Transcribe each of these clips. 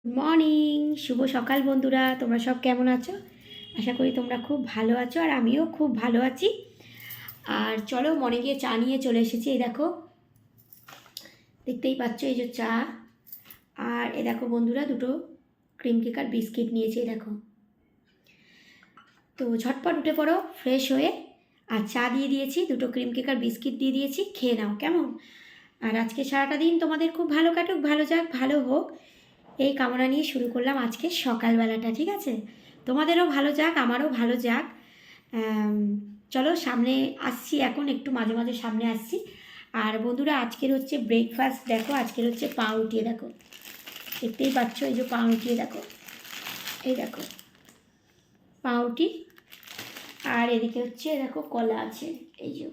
Morning, শুভ সকাল বন্ধুরা। তোমরা সব কেমন আছো? আশা করি তোমরা খুব ভালো আছো, আর আমিও খুব ভালো আছি। আর চলো, মনে গিয়ে চা নিয়ে চলে এসেছি। এই দেখো, দেখতেই পাচ্ছ, এই যে চা। আর এ দেখো বন্ধুরা, দুটো ক্রিম কেক আর বিস্কিট নিয়েছি। এই দেখো, তো ঝটপট উঠে পড়ো ফ্রেশ হয়ে। আর চা দিয়ে দিয়েছি, দুটো ক্রিম কেক আর বিস্কিট দিয়ে দিয়েছি, খেয়ে নাও কেমন। আর আজকে সারাটা দিন তোমাদের খুব ভালো কাটুক, ভালো যাক, ভালো হোক, এই কামনা নিয়ে শুরু করলাম আজকে সকালবেলাটা। ঠিক আছে, তোমাদেরও ভালো যাক, আমারও ভালো যাক। চলো, সামনে আসছি এখন, একটু মাঝে মাঝে সামনে আসছি। আর বন্ধুরা, আজকের হচ্ছে ব্রেকফাস্ট। দেখো, আজকের হচ্ছে পাউরুটি। দেখো, দেখতেই পাচ্ছ, এই যে পাউরুটি। দেখো, এই দেখো পাউরুটি। আর এদিকে হচ্ছে দেখো কলা আছে, এই যে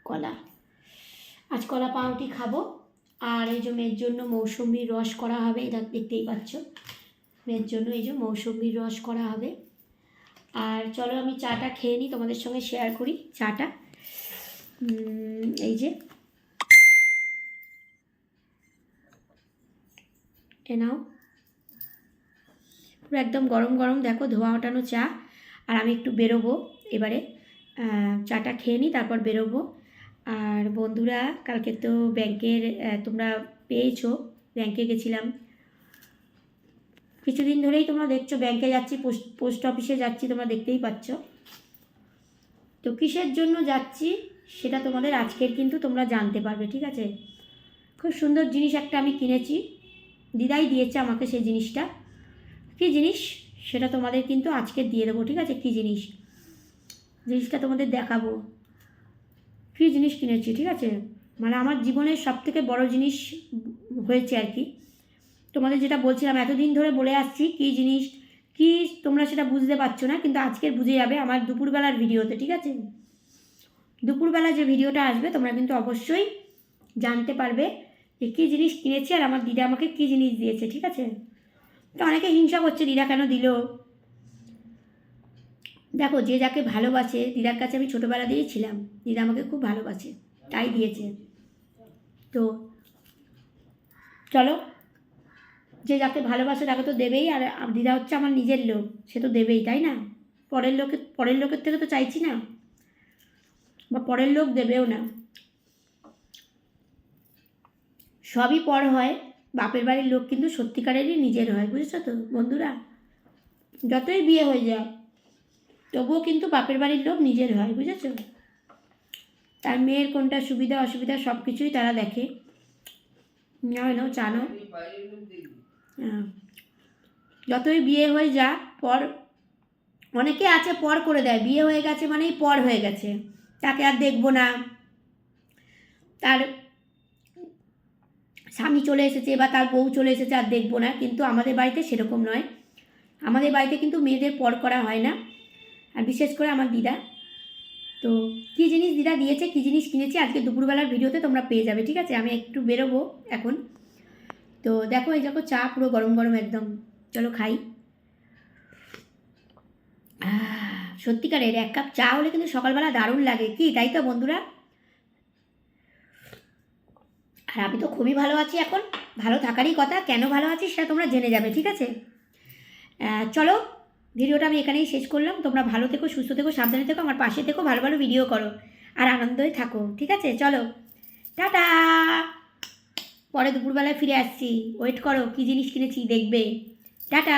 কলা। আজ কলা পাউরুটি খাবো। আর এই যে মেয়ের জন্য মৌসুমির রস করা হবে, এটা দেখতেই পাচ্ছ। মেয়ের জন্য এই যে মৌসুমির রস করা হবে। আর চলো, আমি চাটা খেয়ে নিই, তোমাদের সঙ্গে শেয়ার করি চাটা। এই যে এ নাও, পুরো একদম গরম গরম, দেখো ধোয়া ওঠানো চা। আর আমি একটু বেরোবো এবারে, চাটা খেয়ে নিই, তারপর বেরোবো। আর বন্ধুরা, কালকে তো ব্যাংকের, তোমরা পেয়েছো, ব্যাংকে গেছিলাম। কিছুদিন ধরেই তোমরা দেখছো ব্যাংকে যাচ্ছি, পোস্ট অফিসে যাচ্ছি, তোমরা দেখতেই পাচ্ছ। তো কিসের জন্য যাচ্ছি সেটা তোমাদের আজকের কিন্তু তোমরা জানতে পারবে। ঠিক আছে, খুব সুন্দর জিনিস একটা আমি কিনেছি, দিদাই দিয়েছে আমাকে সেই জিনিসটা। কী জিনিস সেটা তোমাদের কিন্তু আজকে দিয়ে দেবো। ঠিক আছে, কী জিনিস, জিনিসটা তোমাদের দেখাবো। কী জিনিস কিনেছি, ঠিক আছে, মানে আমার জীবনের সবথেকে বড় জিনিস হয়েছে আর কি। তোমাদের যেটা বলছিলাম, এতদিন ধরে বলে আসছি কী জিনিস, কি তোমরা সেটা বুঝতে পারছো না, কিন্তু আজকের বুঝে যাবে আমার দুপুরবেলার ভিডিওতে। ঠিক আছে, দুপুরবেলা যে ভিডিওটা আসবে তোমরা কিন্তু অবশ্যই জানতে পারবে যে কী জিনিস কিনেছি, আর আমার দিদা আমাকে কী জিনিস দিয়েছে। ঠিক আছে, তো অনেকে হিংসা করছে দিদা কেন দিল। দেখো, যে যাকে ভালোবাসে, দিদার কাছে আমি ছোটোবেলা দিয়েই ছিলাম, দিদা আমাকে খুব ভালোবাসে, তাই দিয়েছে। তো চলো, যে যাকে ভালোবাসে তাকে তো দেবেই। আর দিদা হচ্ছে আমার নিজের লোক, সে তো দেবেই, তাই না? পরের লোকের থেকে তো চাইছি না, বা পরের লোক দেবেও না। সবই পর হয়, বাপের বাড়ির লোক কিন্তু সত্যিকারেরই নিজের হয়, বুঝেছো তো বন্ধুরা? যতই বিয়ে হয়ে যায় তবুও কিন্তু বাপের বাড়ির লোক নিজের হয়, বুঝেছো? তার মেয়ের কোনটা সুবিধা অসুবিধা সব কিছুই তারা দেখে। নাও জানো, যতই বিয়ে হয়ে যা পর, অনেকে আছে পর করে দেয়, বিয়ে হয়ে গেছে মানেই পর হয়ে গেছে, তাকে আর দেখবো না, তার স্বামী চলে এসেছে বা তার বউ চলে এসেছে আর দেখবো না। কিন্তু আমাদের বাড়িতে সেরকম নয়, আমাদের বাড়িতে কিন্তু মেয়েদের পর করা হয় না। আর বিশেষ করে আমার দিদা। তো কী জিনিস দিদা দিয়েছে, কী জিনিস কিনেছি, আজকে দুপুরবেলার ভিডিওতে তোমরা পেয়ে যাবে। ঠিক আছে, আমি একটু বেরোবো এখন। তো দেখো, এই দেখো চা পুরো গরম গরম একদম। চলো খাই। সত্যিকারের এক কাপ চা হলে কিন্তু সকালবেলা দারুণ লাগে, কি তাই তো বন্ধুরা? আর আমি তো খুবই ভালো আছি এখন, ভালো থাকারই কথা। কেন ভালো আছি সেটা তোমরা জেনে যাবে। ঠিক আছে, চলো, ভিডিওটা আমি এখানেই শেষ করলাম। তোমরা ভালো থেকো, সুস্থ থেকো, সাবধানে থেকো, আমার পাশে থেকো, ভালো ভালো ভিডিও করো, আর আনন্দই থাকো। ঠিক আছে, চলো, টাটা। পরে দুপুরবেলায় ফিরে আসছি, ওয়েট করো, কী জিনিস কিনেছি দেখবে। টাটা।